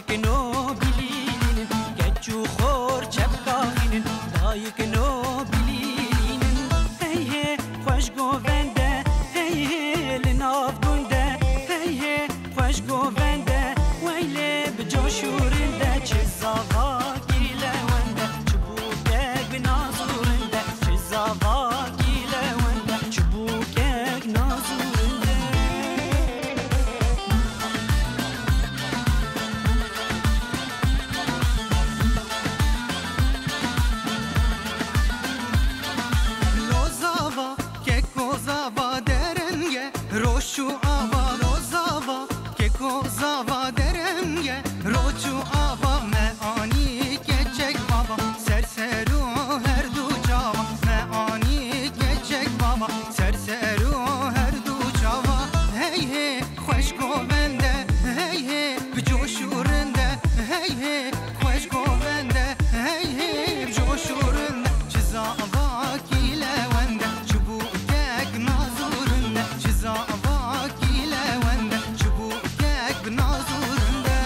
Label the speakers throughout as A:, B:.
A: دایک نو بلینن گچو خور چپکاخینن دایک نو بلینن هی هی خوش گوونده هی هی لناف گنده هی هی خوش گوونده ویله بجوشورنده چه زاوا گیله ونده چبوکک بنازورنده چه زاوا گیله ونده چبوکک نازورنده
B: لوزاوا که کوزاوا درنگه روشو آوا لوزاوا که کوزاوا درنگه روشو آوا معانی که چک بابا سرسرو هر دو جاوا معانی که چک بابا سرسرو هر دو جاوا هی هی خوش گوونده هی هی بجوشورنده هی هی خوش گوونده هی هی بجوشورنده چزاوا گیله ونده چبوکک نازورنده چزاوا گیله ونده چبوکک بنازورنده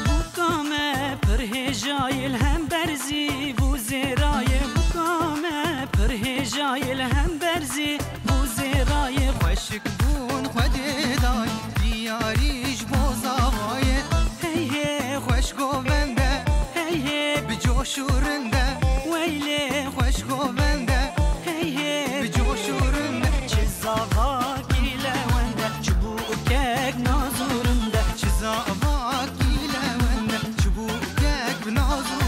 A: بوکامه پرهجایل هم برزی بو زیرای بوکامه پرهجایل هم برزی بو زیرای
B: خوشک بون خودی دای دیاریش بوزاوایه
A: هی هی
B: خوش گوونده
A: هی هی
B: بجوشورنده
A: ویله
B: خوش گوونده
A: هی هی
B: بجوشورنده
A: چه زاوا گیله ونده چبوکک نازورنده
B: چزاوا گیله ونده چبوکک بنازورنده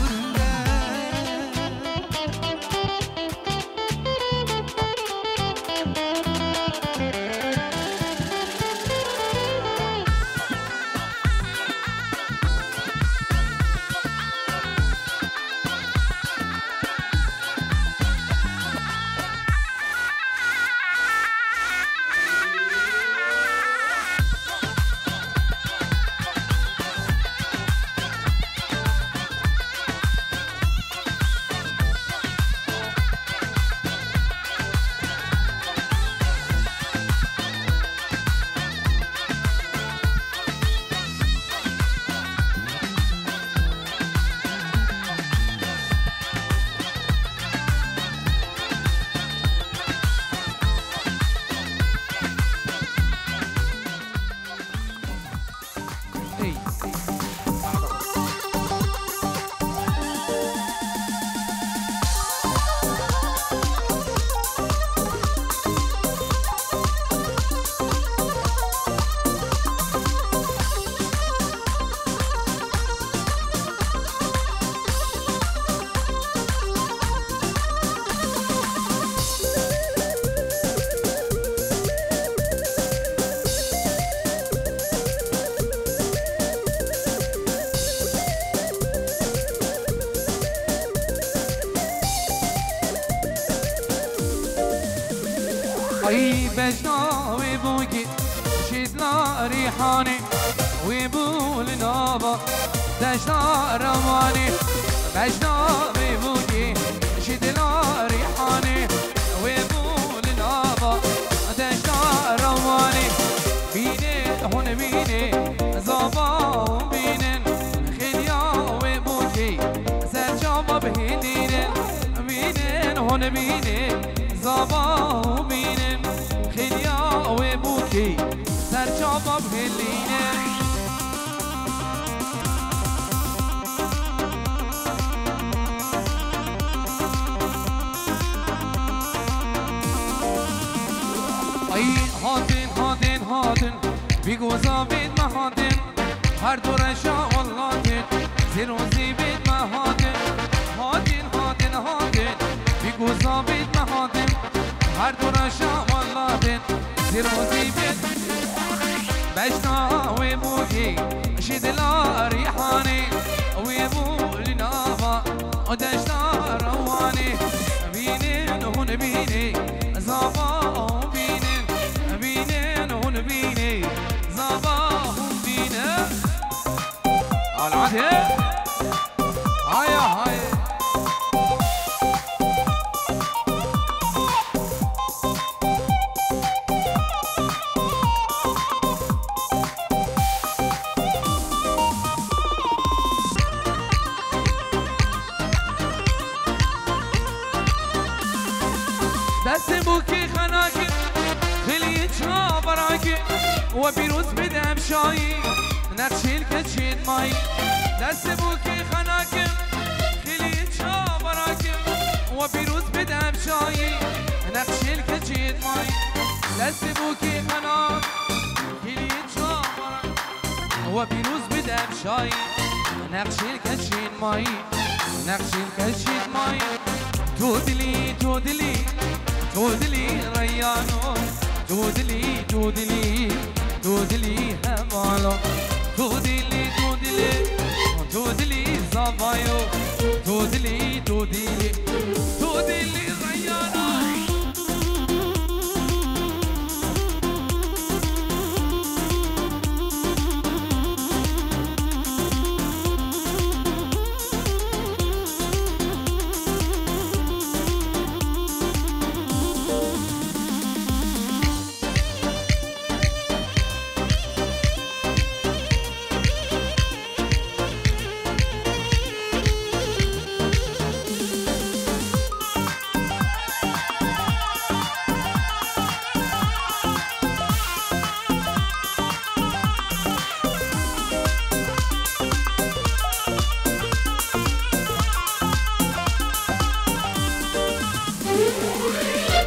C: ای بجناوی بوگی شیدلا ریحانی وی بول نابا دجنا روانی بجناوی بوگی شیدلا ریحانی وی بول نابا دجنا روانی بینه هون بینه زابا بینن خیلیا وی بوگی سرجابا بهدینن بینن هون بینه زابا بینن خیلیا و بوکی سرچابا بهلینن ای هاتن هاتن هاتن بیگوزا بید مهاتن هر دو رشا واللاتن زیروزی بید مهاتن هاتن هاتن هاتن بیگوزا بید مهاتن هر دو رشا واللاتن زیروزی بید بجنا و بوگی شدلا ریحانی و بول نابا و دشتا روانی بینن هون بینی زابا بینن بینن هون بینی زابا وبيروز بدم شاي نقشي الكتشيد ماي دست بوكي خناكم خليت شابراكم وبيروز بدم شاي نقشي الكتشيد ماي دست بوكي خناك خليت شابراكم وبيروز بدم شاي نقشي الكتشيد ماي نقشي الكتشيد ماي تودلي تودلي تودلي ريانو تودلي تودلي تودلي همالو تودلي تودلي تودلي زبايو تودلي تودلي تودلي ريانو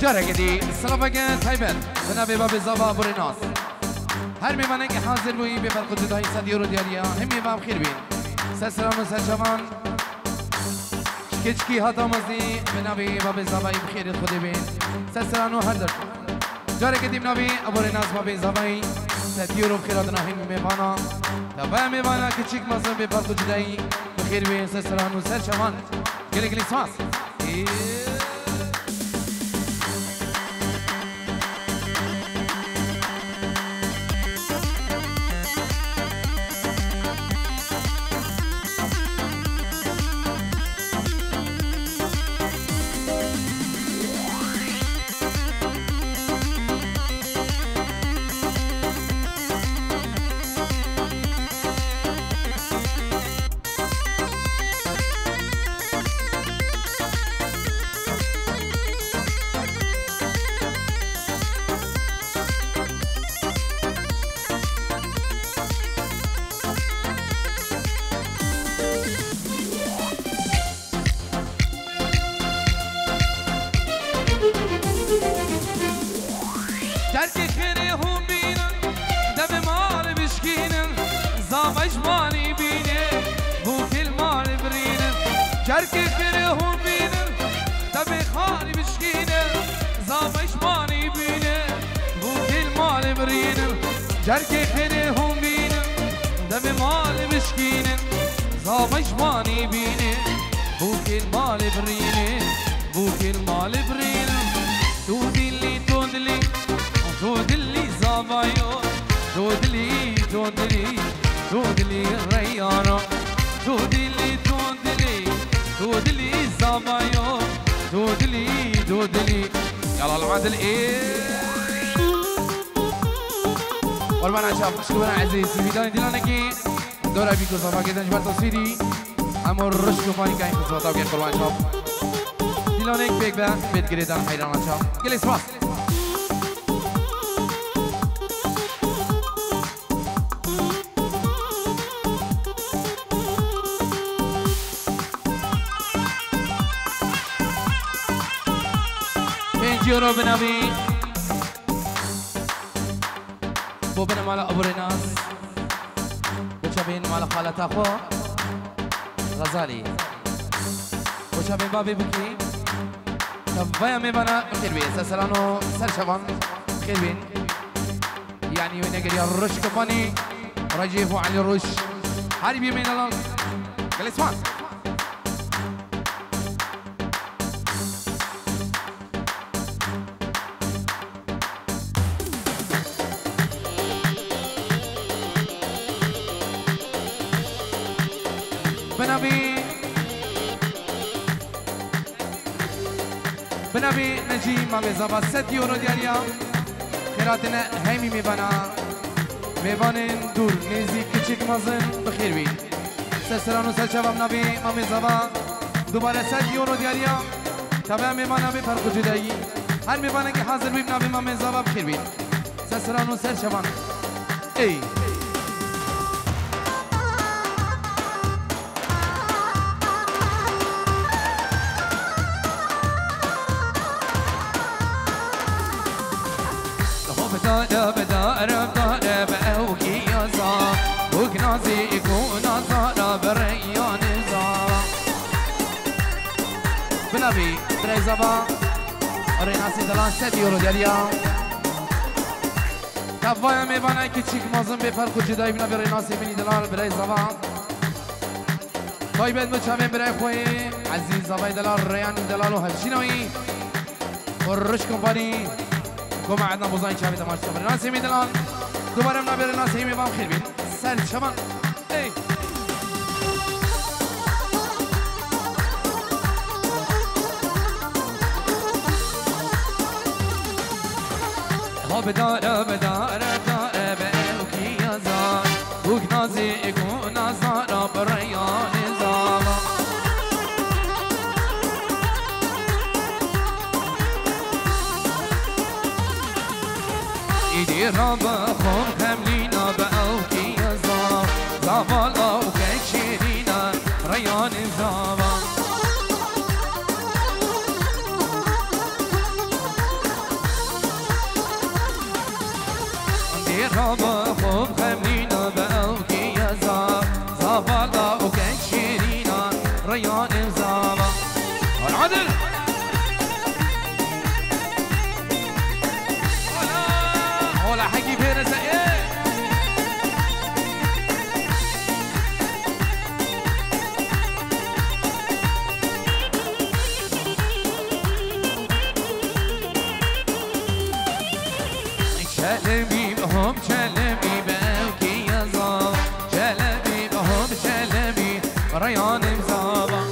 C: جاره کدی سلام اگه تایبل جناب باب زبا بریناس هر میوانه که حاضر بویی به فرق جدایی 100 یورو دیاریا همی باب خیر بین سلام و سلام کچکی هاتا مزی جناب باب زبای بخیر خود بین سلام و هر در جاره کدی جناب بریناس باب زبای 100 یورو خیرات نه همی میوانا تبع میوانا کچک مزن به فرق جدایی بخیر بین سلام و سلام گلی گلی سواس شركي كرهو بينا تبي خالي مشكينا زامش ماني بينا بوك المال برينا شركي كرهو بينا تبي مال مشكينا زامش ماني بينا بوك المال برينا بوك المال برينا تودلي تودلي تودلي زابايو تودلي تودلي تودلي ريانا تودلي تودلي تودلي زابايو تودلي تودلي يلا العدل والبنا شاف شكرا عزيز في بداية دلانكي دورا بيكو صباح كده نجبر تصويري امور رشكو ماني كاين في صوتا وكين قربان شاف دلانك بيك بقى بيت قريدان حيران شاف قلي سباس يورو بنبي بو بنا مال ابو ريناس وشابين مال خالة اخو غزالي وشابين بابي بكي تبايا ميبانا خير بين سلانو سر شبان خير بين يعني وين يا الرش كفاني رجيف علي الرش حربي من الله قال اسمع بنبي نجي ما مزابا 6 يورو دياليا خيراتنا هيمي ميبانا ميبانين دور نزيك كچك مازن بخير بين سلسلانو سل شباب نبي ما مزابا دوباره 6 يورو دياليا تبع ميبانا بفرق جدائي هر ميبانا که حاضر بیم نبي ما مزابا بخير بين سلسلانو سل شباب اي بدأ بدأ بأوكي يا زار وكنازي يكون زار بريان زار بنابي بريزابا ريناسي دلان 7 يورو دياليا كفايا ميبانا كيتشيك مازن بفرق جداي بنابي ريناسي مني دلال بريزابا باي بيت متشابين براي خوي عزيز زباي دلال ريان دلال وهالشينوي والرش كومباني كما عندنا بوزاين شابي تماش شباب الناس يمين الان دوباره منابر الناس يمين بام خير بين سال شباب اي بدار بأوكي يا زار وكنازي يكون زار بريان زار إيدي رابا خوم كملينا بأوكي يا زار زابالا وكيشيرينا ريان زار رابا خوب خمينا بأوكي يا زار زابالا وكيشيرينا ريان زابا العدل ولا حكي فينا زي شلبي بهم شلبي بأوكي يا زار شلبي بهم شلبي ريان زابا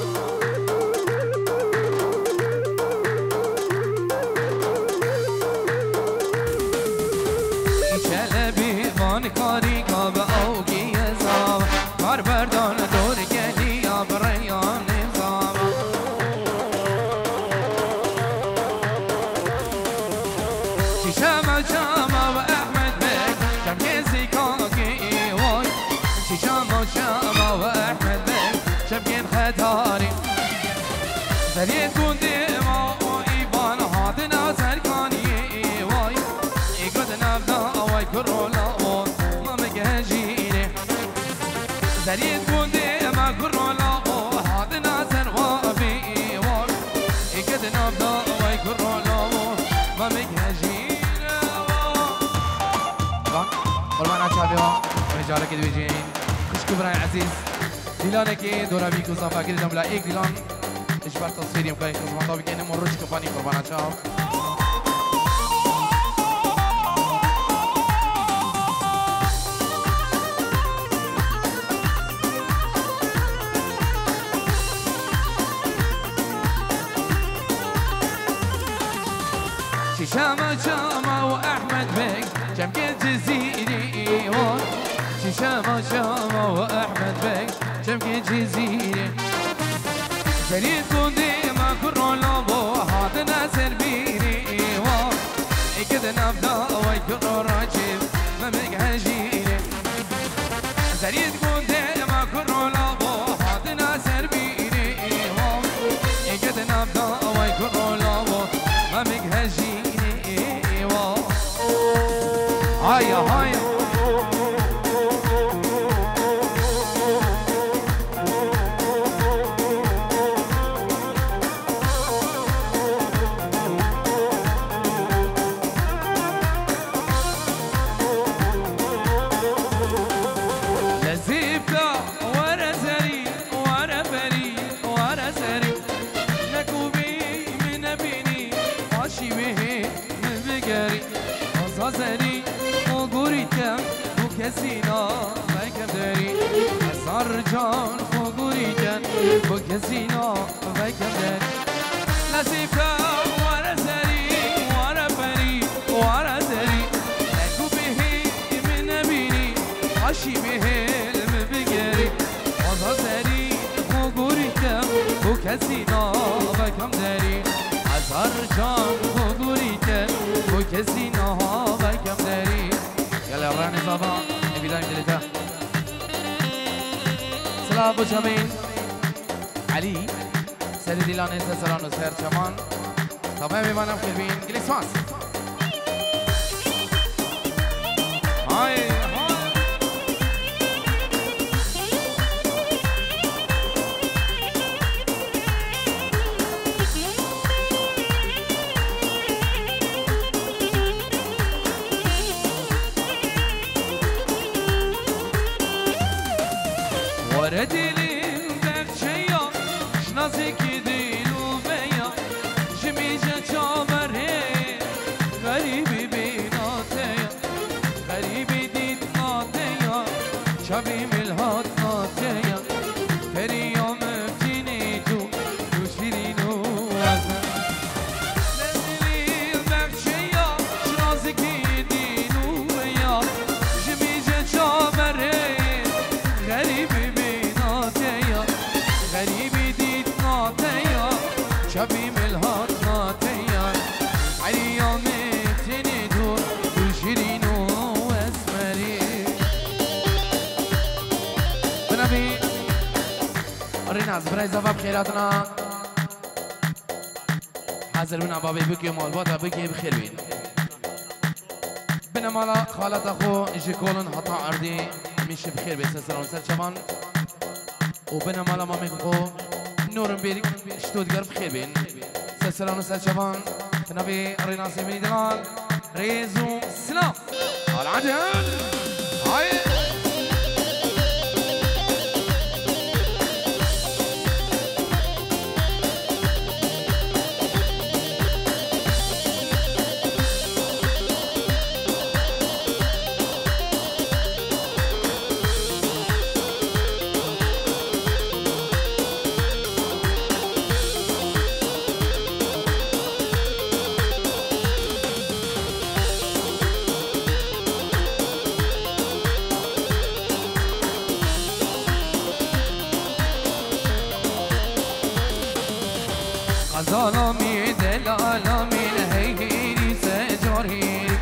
C: شلبي بان كاري بأوكي يا زار كار بردان دور گلی يا بريان زابا شما شما شما وأحمد بك شبكين خداري زريت كوندي ما وإيبان هادنا سركاني واي إيقود نبدا واي كرولا ما مجهجيني زريت كوندي ما كرولا هادنا سروابي واي إيقود نبدا واي كرولا ما مجهجيني قربان عشابيها رجالك دويجين برای عزیز دیلانه که دورا بیکو صافا کردم لا ایک دیلان اجبار تصویریم که خدمت آبی که نمروش کپانی قربان چاو شما وأحمد بك جمكين جزيري وان شما وأحمد بك جمكين جزيري جريد كوندي ما كرولا بو هادنا سربيري وان اكد نبدا ويكرو راجب ما مجهجيري جريد كوندي ما كرولا بو هادنا سربيري وان اكد نبدا ويكرو بو ما مجهجيري هايا هايا لزيبتا ورا زري ورا بري ورا زري نكوبي من بيني ماشي به من بقري زري وقريتم وكسينا بكم داري أزار جان وقريتم وكسينا بكم داري نسيفة ورا زري ورا بري ورا زري أكو به من بيني عشي به المبقري أزار زري وقريتم وكسينا بكم داري أزار جان وقريتم وكسينا بكم داري يلا راني بابا بداية دلتا سلام ابو جميل علي سيدي لاني سلام وسير شمان طبعا بيبانا بخيرين جلسواس هاي
D: ورديلين بخشيا شنازك ديلو بيا جميجة جابر هي غريبي بيناتيا غريبي ديت ناتيا شبي ملهات ناتيا هري يوم فتينيتو وشيرينو وزن ورديلين بخشيا شنازك ديلو بيا جميجة جابر هي غريبي بيناتيا غريبي ديت ناتيا شبي ملهات ناتيا علي يوم تندور وشيرينو واسمري
C: بنبي ريناز براي زباب خيراتنا حاضر بنا بابي بكي مال باتا بكي بخير بين بنا مالا خالت اخو اجي كولن حطا اردي مش بخير بين سلسلون سر شبان وبنا مالا مامي خو نورن بيرك شتوتغر بخير بين سلسلون سر شبان بنبي ريناز بني دلال ريزو سلام العدل هاي
D: غزالامي دلالامي هيهيري سجارهيري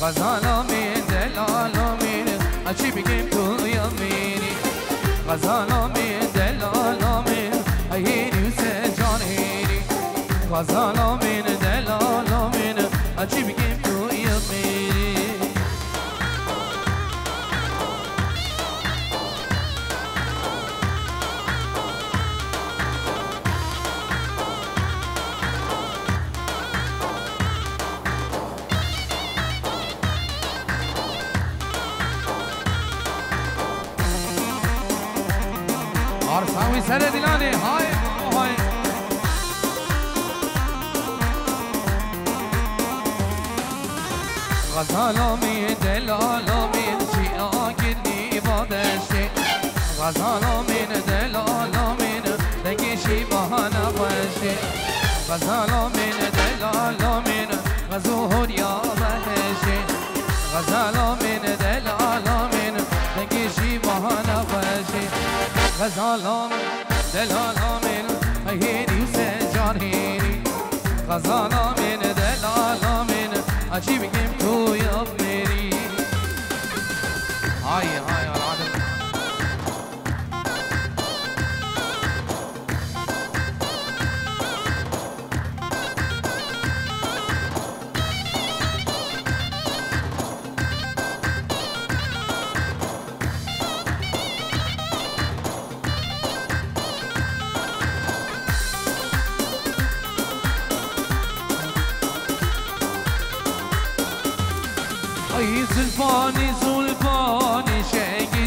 D: غزالامي دلالامي أشي بكم تو يميني غزالامي دلالامي هيهيري سجارهيري غزالامي دلالامي أشي بكم تو يميني
C: عرساوي سنة دلاني هاي هاي
D: غزالامي دلالامي شيئاكني بادشتي غزالامي دلالامي دقيشي بهانا بشتي غزالامي دلالامي غزوهر يا بهشتي غزالامي دلالامي دقيشي بهانا بشتي غزالام دلالامين هيري سجارهيري غزالامين دلالامين أجيب كم تو يا بميري
C: هاي هاي العدل
D: أي زلفاني زلفاني شاقي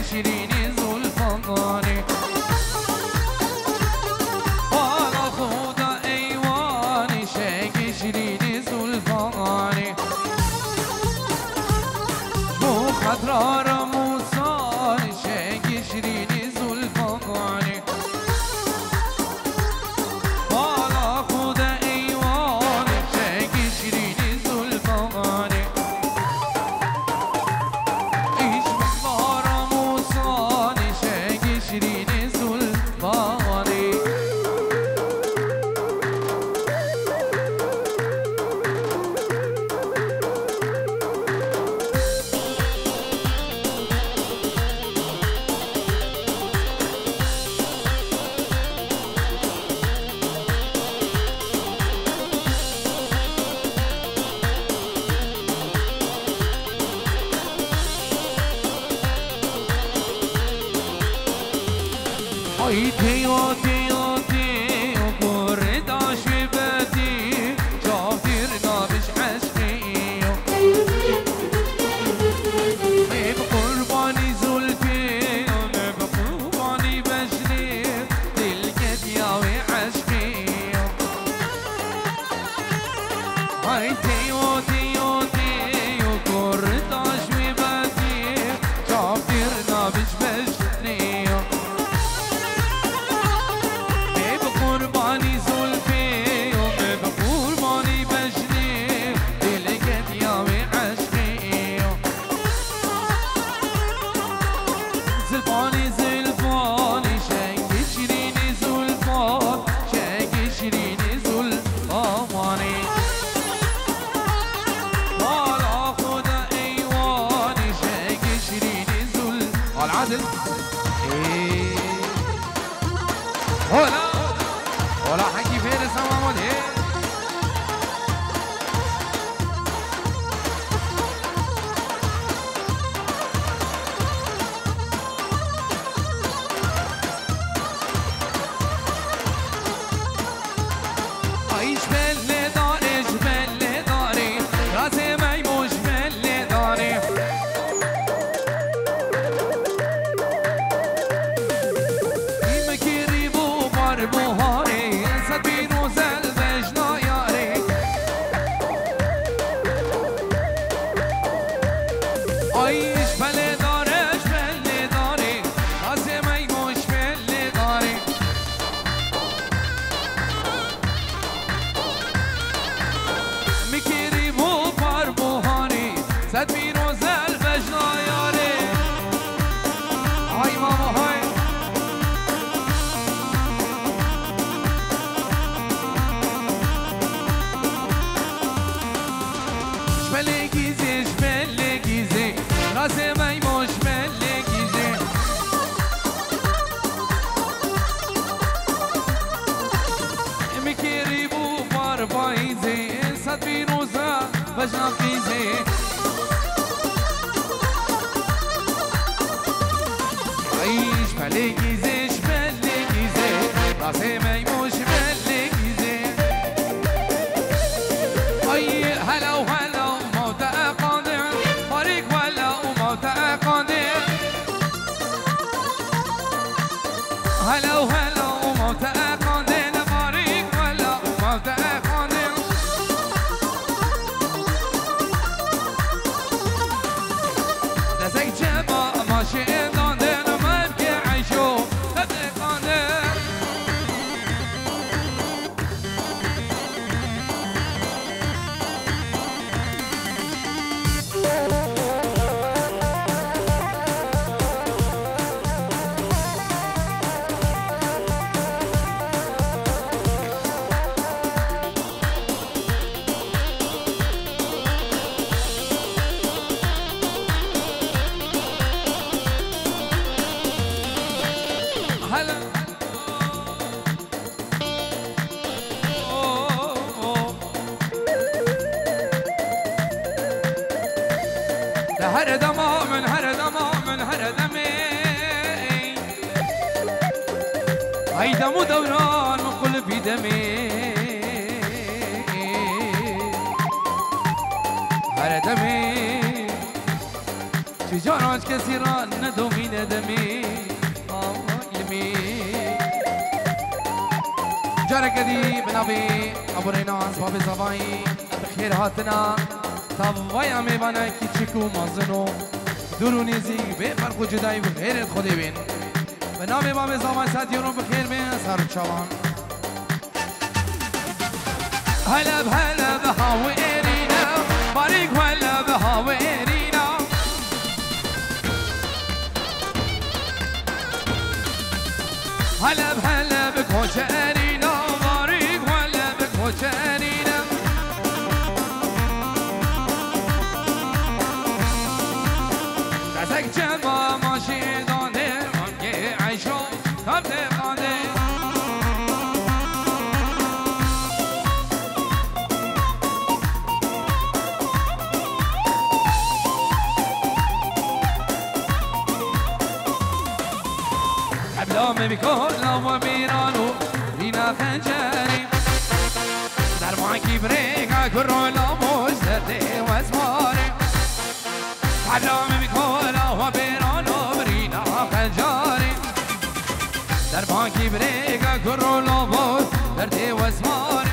D: ای تیو تیو تیو گرداش بدی جاویر نابش عشقیو میب قربانی زلفیو میب قربانی بشری دلگت یاوی عشقیو ای تیو تیو تیو گرداش بدی جاویر نابش بشریو العادل ايه ولا حكي فين سما مودي عيش باللي داري جبل داري راسي ميموش باللي داري بوهاري سبين وزلزجنا ياري عيش بلي دارش بلي داري راسي ميموش بلي داري مكيري بو بار بوهاري سبين وزلزجنا ياري هاي ماما هاي راسي ميموش ملي جيزي مكيري بو باربايزي صد بينوزا بجنا قيزي عيش ملي جيزي شملي جيزي راسي ميموش ملي جيزي اي هلا وهلا وموتى قادر طريق ولا وموتى قادر هلا وهلا وموتى قادر طريق ولا وموتى قادر لسك جبا ماشي داندر ما بكي عيشو تبقى قادر هردما من هردما من هردمي هاي دم دوران من قلبي دمي هردمي تجارات كثيرة ندومي ندمي علمي جارك دي بنابي ابو ريناس بابي زباي بخير هاتنا طبعا میبانه که چکو مازنو دور و نزدیک به فرق و جدایی به خیرت خودی بین به نام امام زمان ساتیونو بخیر بین سر چوان هلا بهلا بهاویرینا باریک ولا بهاویرینا هلا بهلا بکوچرینا باریک ولا بکوچرینا دستک جبا ماشی دانه منگه عیشو تبده قانه حبلام بكل وبيرانو رينا خنجري در مانكي بريكا كرولا مزدي وزماري حبلام بكل وبيرانو رينا خنجري در مانكي بريكا كرولا مزدي وزماري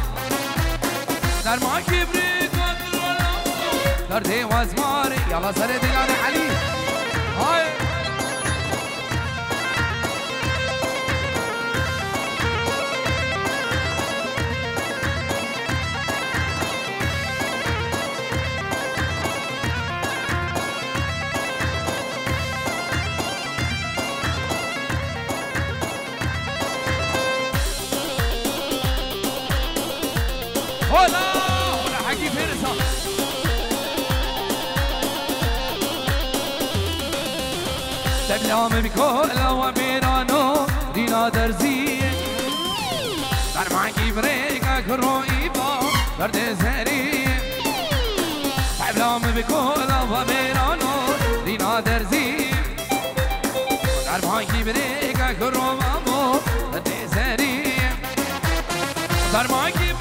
D: در مانكي بريكا كرولا مزدي وزماري يلا سري دلاني علي هاي هلا حكي فيرسا تبلام بكل وبيرانو رينا درزي در مانكي بريكا كروي با درد زهري تبلام بكل وبيرانو رينا درزي در مانكي بريكا كروي با درد زهري در مانكي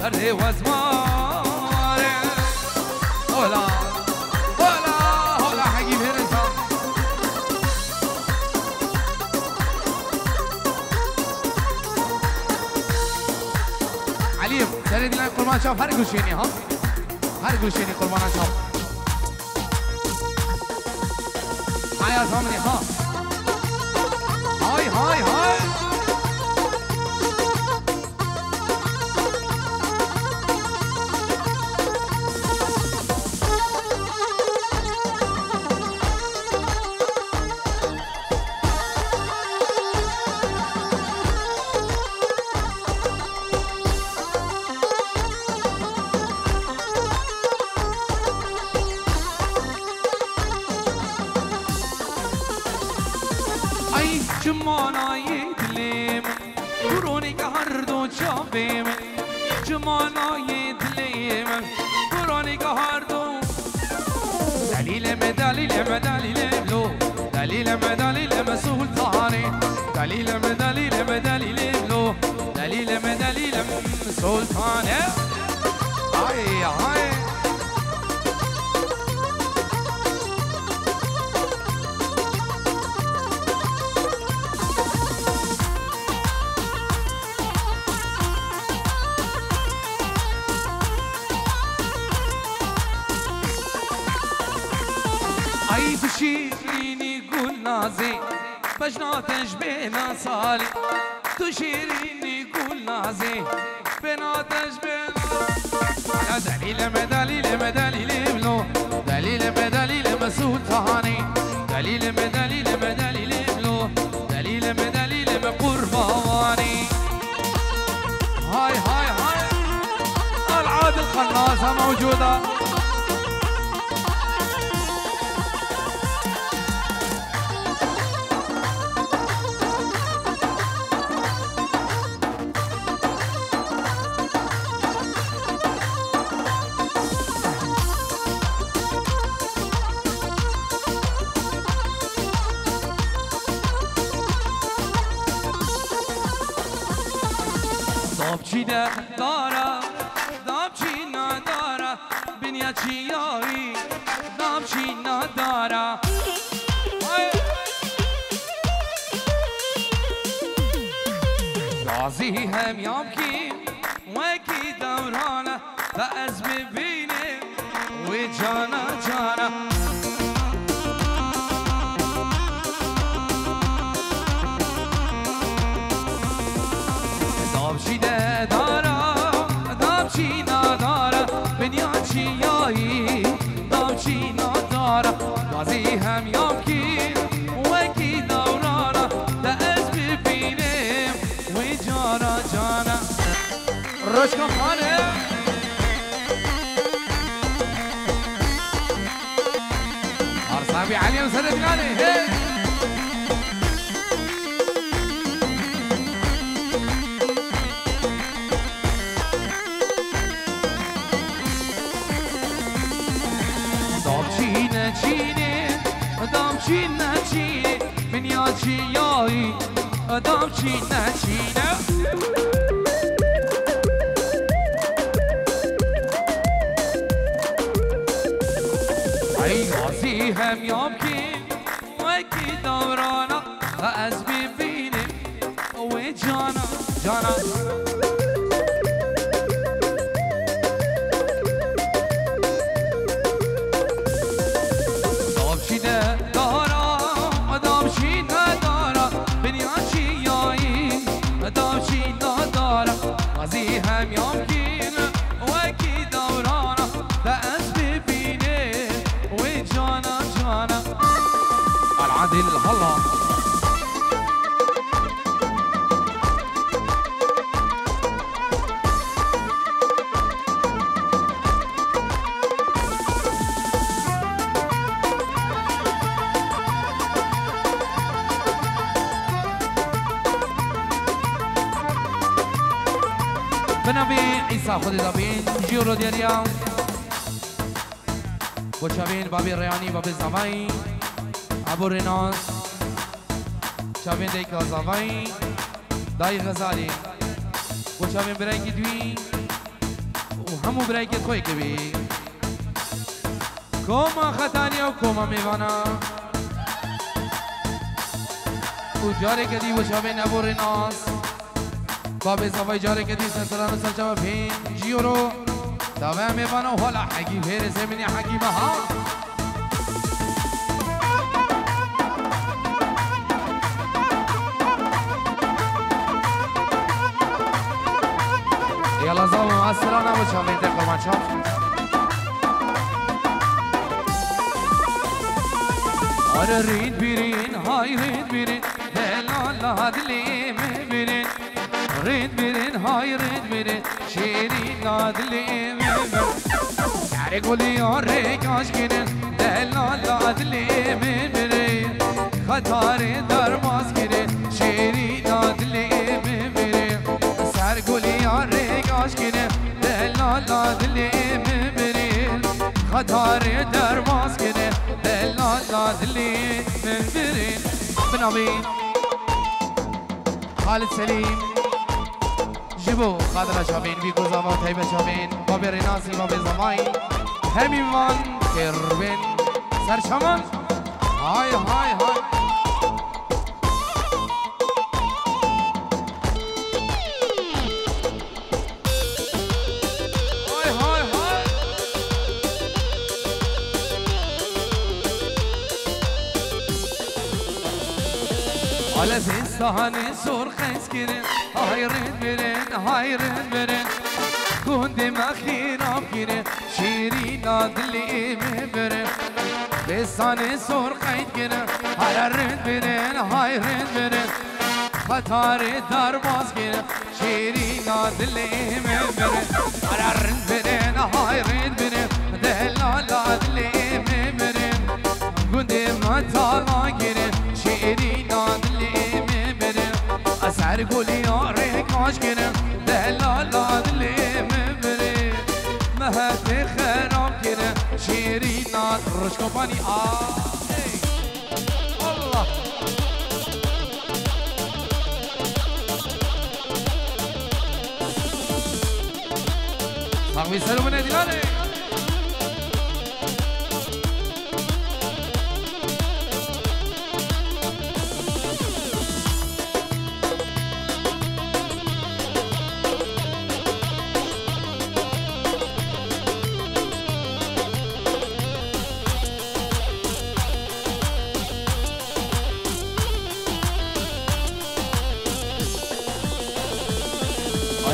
D: درد وزماره هلا هلا هلا حقيب هرسا عليم سريد لنا قربان شاف هر گوشيني ها هر گوشيني قربان شاف هاي سامني ها هاي هاي هاي جمانای دلیم برونی که هر دو چاپیم جمانای دلیم برونی که هر دو دلیلم لو دلیلم سلطانی دلیلم لو دلیلم سلطانه آی آی ای تو شیرینی گل نازی بجناتش بینا سالی تو شیرینی گل نازی بناتش بینا دلیلم لو دلیلم سلطانی دلیلم لو دلیلم قربانی هاي هاي هاي العاد الخناصة موجودة دابچینه داره دابچینه داره بنیا چیایی دابچینه داره رازی هم یام کی وکی دورانه تا از ببینه و جانا جانا دابچینه داره بنیا چیایی دابچینه داره رازی هم یام کی وکی دورانه تا از ببینه و جانا جانا رشکم خانه ارسابي علي وسرد غاني هي دام چینه من یا چیایی دام چینه چینه ای غازی هم یام کی وکی دورانا از ببینیم و جانا جانا دام چینه دارا دام چینه دارا بنیا چیایی دام چینه دارا غازی هم یام کی وکی دورانا از ببینیم و جانا جانا العدل هلا بنابي عيسى خذ دابين جيرو دياليا وشابين بابي الرياني بابي الزماي ابو ريناس شابين ديك الزماي داي غزالي وشابين برايك دوي وهمو برايك خوي كبي كوما ختانيا وكوما ميوانا وجاري كدي وشابين ابو ريناس بابي زفاي جاري كدي سنسران سرچا بين جيورو داوه ميوانا ولا حقي غير زميني حقي بها يلا زاو السلام وشامين تقرمان شاف ارى ريد بيرين هاي ريد بيرين لا لا دلي مبيرين ريد بيرين هاي ريد بيرين شيرين لا دلي مبيرين يعني قولي اوريك عشقين لا لا دلي مبيرين خطاري در ماسكين شيرين لا دلي مبيرين سر قولي اوريك عشقين لا لا دلي مبيرين خطاري در ماسكين لا لا دلي مبيرين بنامي خالد سليم جبو خاطر شامين بيكو زمان تايبه شامين بابي ريناسي بابي زماي هميوان كربين سر شامان هاي هاي هاي على زنستاني سور خيس كيرين هايرين برين هايرين برين كوندي مخينا كيرين شيرين عدلي مبرين لساني سور خيس كيرين هايرين برين هايرين برين خطاري درباز كيرين شيرين عدلي مبرين هايرين برين هايرين برين دلال عدلي مبرين كوندي مطالا كيرين شيرين عدلي سر گلی آره کاش کنم دلال عدلی مبری مهد خراب کنم شیرین ناد رشکو پانی الله تقوی سلو من دیلانه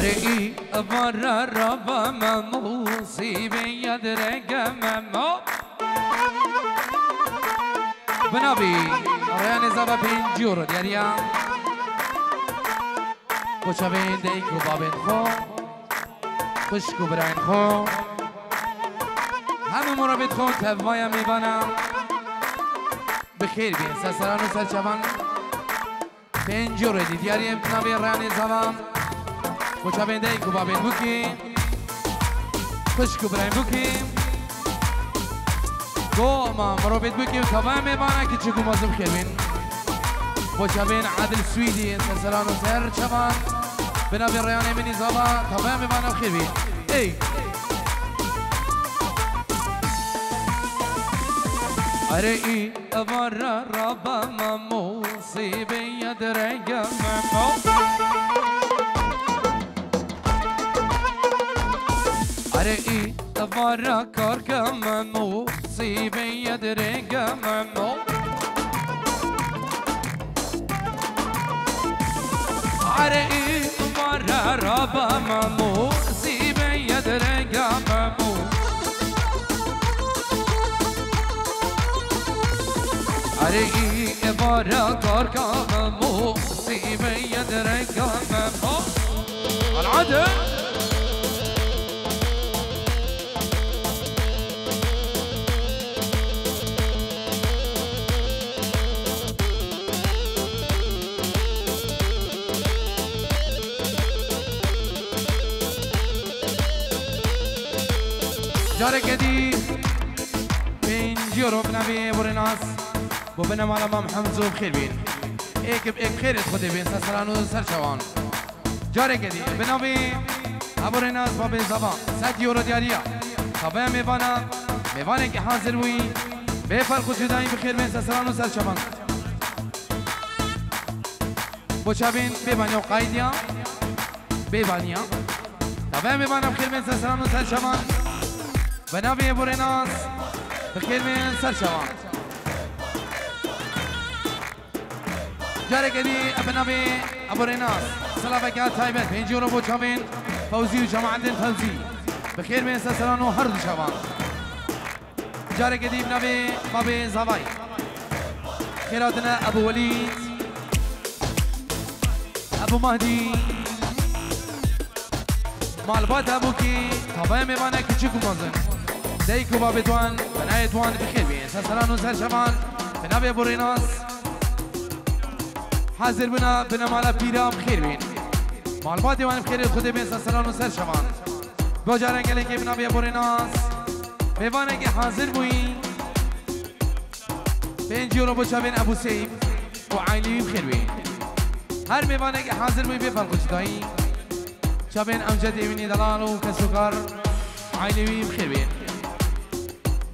D: ای بار ربا مصیبی یدرگ ممو بنابی ریان زبا پینجور دیاریا کچا بین دیکو بابین خو خوشکو براین خو همه مرابط خو توایا میبانم بخیر بین سسران و سرچوان پینجور دیاریم بنابی ریان زبا کچا بین دیکو بابین بکیم خوشکو براین بکیم گو ما مرابط بکیم توایا میبانم که چکو مازم خیر بین وشابين عادل السويدي سلسلان وسهر شبان بنابي الرياني مني زابا تمام معنا بخير بيه اي اري برا ربا ممو صيبي يدرق ممو اري برا كرك ممو صيبي يدرق ممو اري برا ربا ممو صيبي يدرق ممو اري برا كرك ممو صيبي يدرق ممو العدل جارك دي بين جيرو بنبي بورناس وبنا مال امام حمزه بخير بين ايك بخير خدي بين سرانو سر شوان جارك دي بنبي ابورناس بابي زبا 7 يورو دياريا طبعا ميبانا كي حاضر وي بفرق جداي بخير بين سرانو سر شوان بوشابين بيبانيا قايديا بيبانيا طبعا ميبانا بخير بين سرانو سر شوان بنابي ابو ريناس بخير من سر شوان جارك دي بنابي ابو ريناس سلامك يا تايبت بينجورو بو شامين فوزي وجماعة فوزي بخير من سر سرانو هرد شوان جارك دي بنابي بابي زواي خيراتنا ابو وليد ابو مهدي مالبات ابوكي طبعا ميمانا كيتشيكو مازن ديكو بابتوان بنايتوان بخير بين سرسران وسر شمان بنابي ابو ريناس حاضر بنا مالا بيرا بخير بين مالباتي وان بخير خودي بين سرسران وسر شمان بوجارن گله که بنابي ابو ريناس ميوانا که حاضر بوين بين جورو بوچابين ابو سيف وعائلي بخير بين هر ميوانا که حاضر بوين بفرق جداي شابين امجد ابني دلال وكسوكر عائلي بخير بين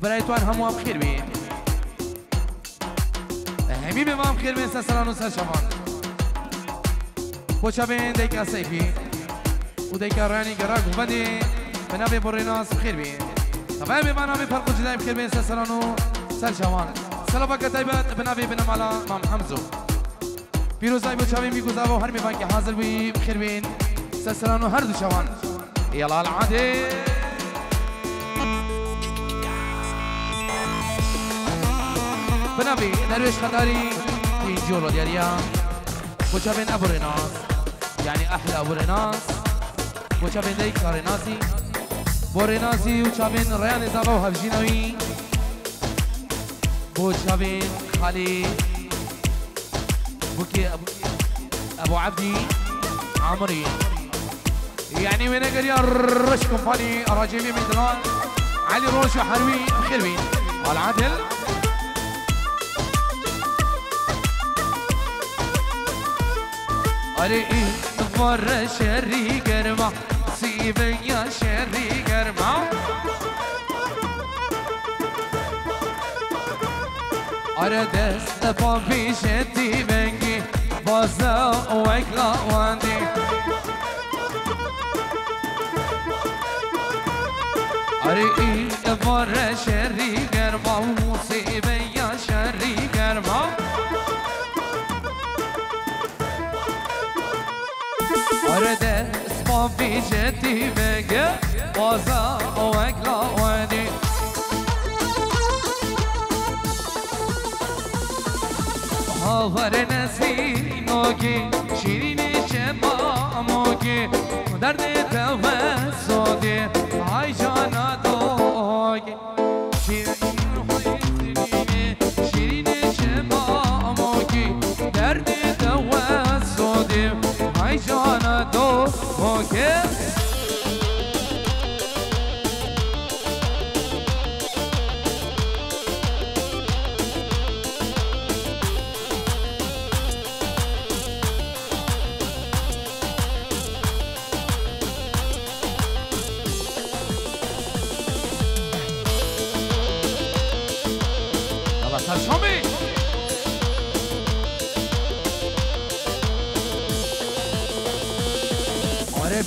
D: برايتوان هموا بخير بين حبيبي ما بخير بين سرسران وسر شمان وشابين ديكا سيفي وديكا راني قراق وبدي بنابي بوريناس بخير بين طبعا بمانا بفرق جداي بخير بين سرسران وسر شمان سلامك تايبت بنابي بنمالا مام حمزو بيروزاي وشابين بيكوزاو هرمي بانكي حاضر بي بخير بين سرسرانو هردو شوان يلا العادي بنابي درويش خداري في جولو دياريا وشابين ابو ريناس يعني احلى ابو ريناس وشابين ديك ريناسي بوريناسي وشابين ريان زابو هفجينوي وشابين خالي بوكي ابو عبدي عمري يعني من اجل يرش كومباني راجلي من دلال علي روش وحروي بخير بين العدل اري مره شري قرمه سيبي يا شري قرمه ارى دست في شتي بنجي بازا وكلا واندي اري مره شري قرمه وسيبي يا شري قرمه ارده اسمم في جدي بقى بازا وكلا واني هاور نسینوکی شیرین شماموکی درد توسطی ای جانا دوگی شیرین شماموکی درد توسطی ای جانا دوگی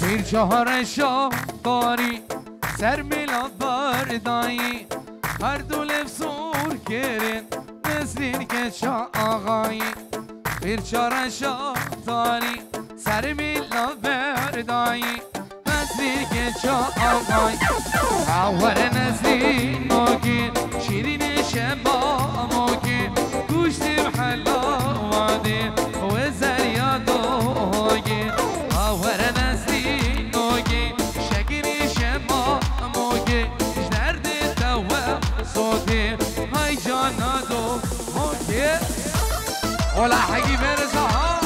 D: پیر چهار شاه داری سر میلا بردایی هر دو لفظور کرن نسلین که شاه آقایی پیر چهار شاه داری سر میلا بردایی نسلین که شاه آقایی آور نسلین موکی شیرین شبا موکی گوشتیم حلاواده و زریاد هاگی آور نسلین موکی شگری شبا موکی درد توا صوتی های جانادو موکی ولا حقی برزها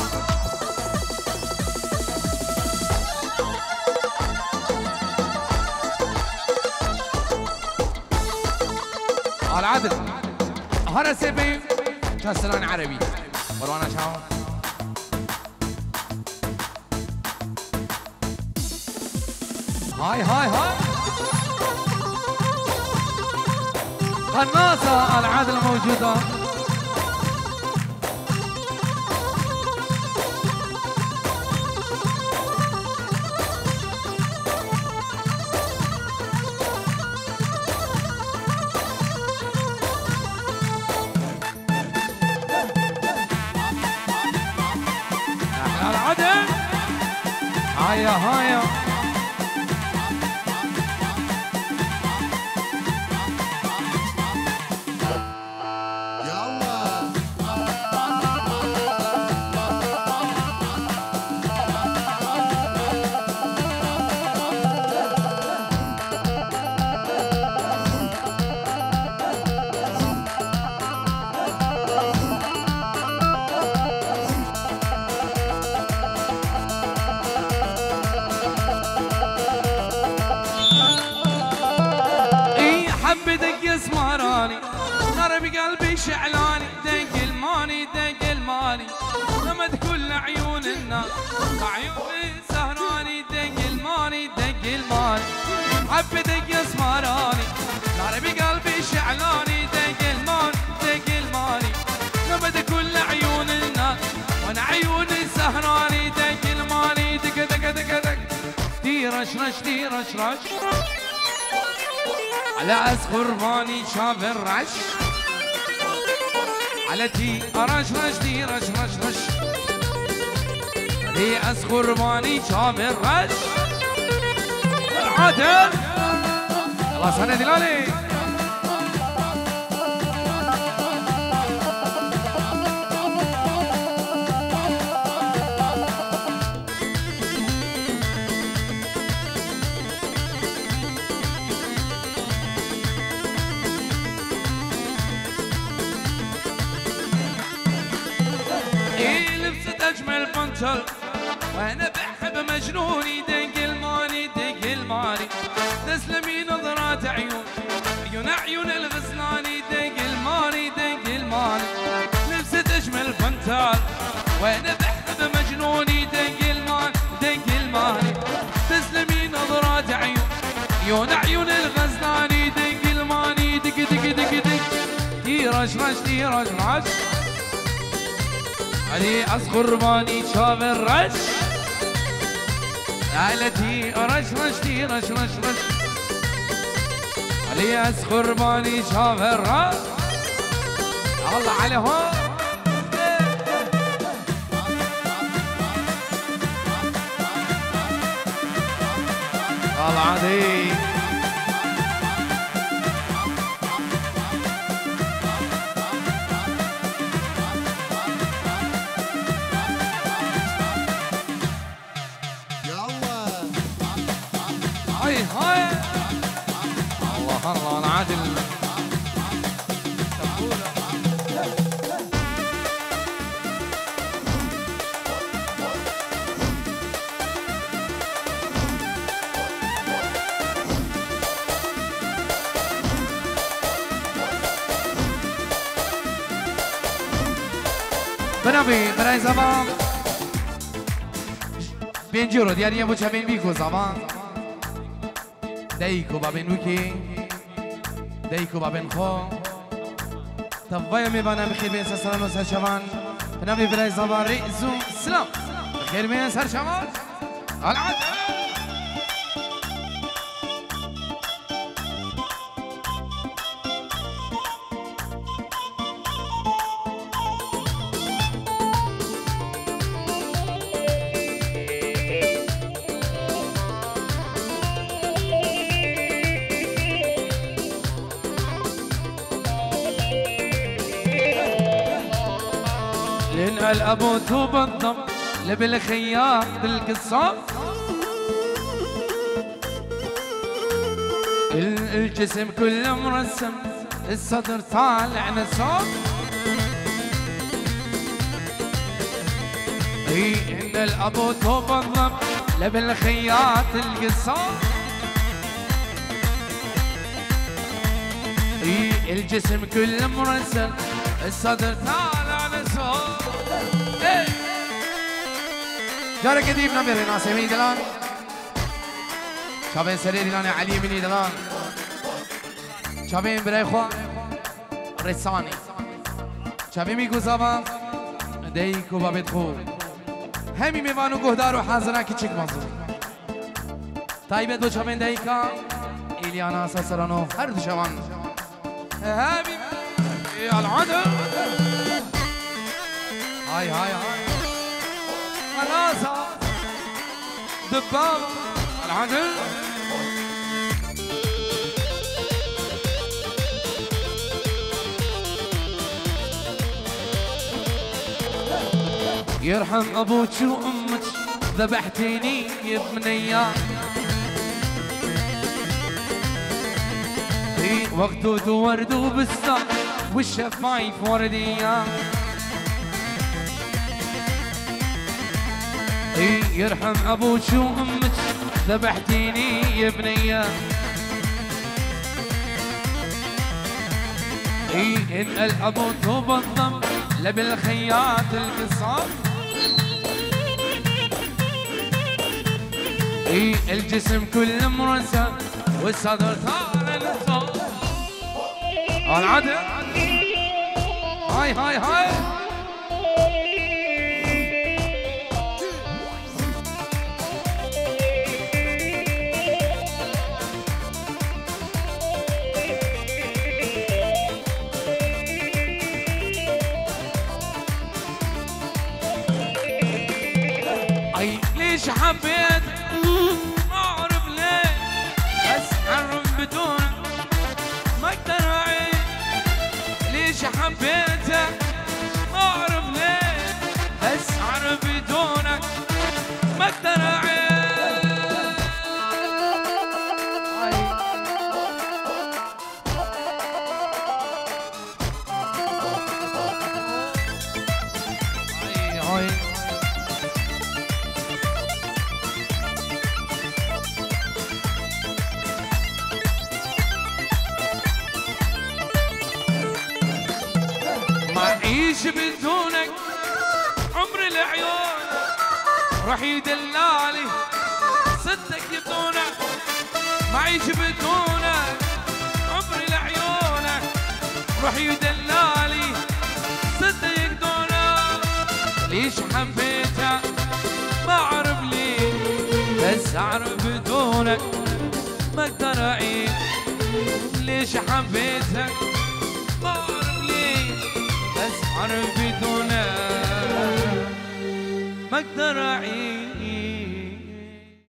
D: العدل هذا سيفي كسران عربي ورانا شاو هاي قناصة العدل موجودة هايا بقلبي شعلاني دق الماني لما تكون عيون الناس عيوني سهراني دق الماني حبتك يا سمراني نار بقلبي شعلاني دق الماني لما تكون عيون الناس وانا عيوني سهراني دق الماني دق ديرش على أسخرباني شاف الرش على تي رش لي أسخرباني شاف الرش العدل خلاص أنا دلالي أجمل بنتل وأنا بحب مجنوني دق الماني تسلمي نظرات عيون الغزلاني دق الماني لبست أجمل بنتل وأنا بحب مجنوني دق الماني تسلمي نظرات عيون الغزلاني دق الماني دق رش علي أسخرباني شاف الرش عائلتي رش علي أسخرباني شاف الرش الله عليهم الله عليك هاي الله العادل بنابي برای زمان 5 euro diaria voce ben vico zaman دايكو بابن وكي دايكو بابن خو طبايا ميبانا بخير بين سلام وسهر شبان نبي بلاي زبان رئيسو سلام بخير بين سهر شبان العدل لين الابوت وبالضم لبالخياط القصاب الجسم كله مرسم الصدر طالع نصاب اي ان الابوت وبالضم لبالخياط القصاب اي الجسم كله مرسم الصدر طالع نصاب جارة قديم نمر ناس يمين دلان شابين سرير دلان علي مني دلان شابين بريخوا رساني شابين ميقو زبان ديكو بابت خو همي ميوانو قهدار وحاضرنا كيشك مزور طيبت دو شابين ديكا إليانا سسرانو هر دو شبان همي العدل هاي هاي هاي خلاصة دباب العدل يرحم ابوك وامك ذبحتيني يا بنية وقت ورد وبستان والشفايف وردية يرحم ابوك وامك ذبحتيني يا بنية ان الابوت وبالضم لبالخياط القصاب الجسم كله مرسم والصدر طالع للصوت العدل هاي هاي هاي ليش حبيت ما اعرف ليه بس اعرف بدونك ما اقدر اعيش ليش حبيتك ما اعرف ليه بس اعرف بدونك ما اقدر اعيش عيش بدونك عمري العيون راح يدلالي صدق بدونك ما عيش بدونك عمري لعيونك راح يدلالي صدق بدونك ليش حبيتك ما اعرف ليه بس اعرف بدونك ما اقدر اعيش ليش حبيتك ما اعرف ليه بس اعرف بدونك ما اقدر اعيش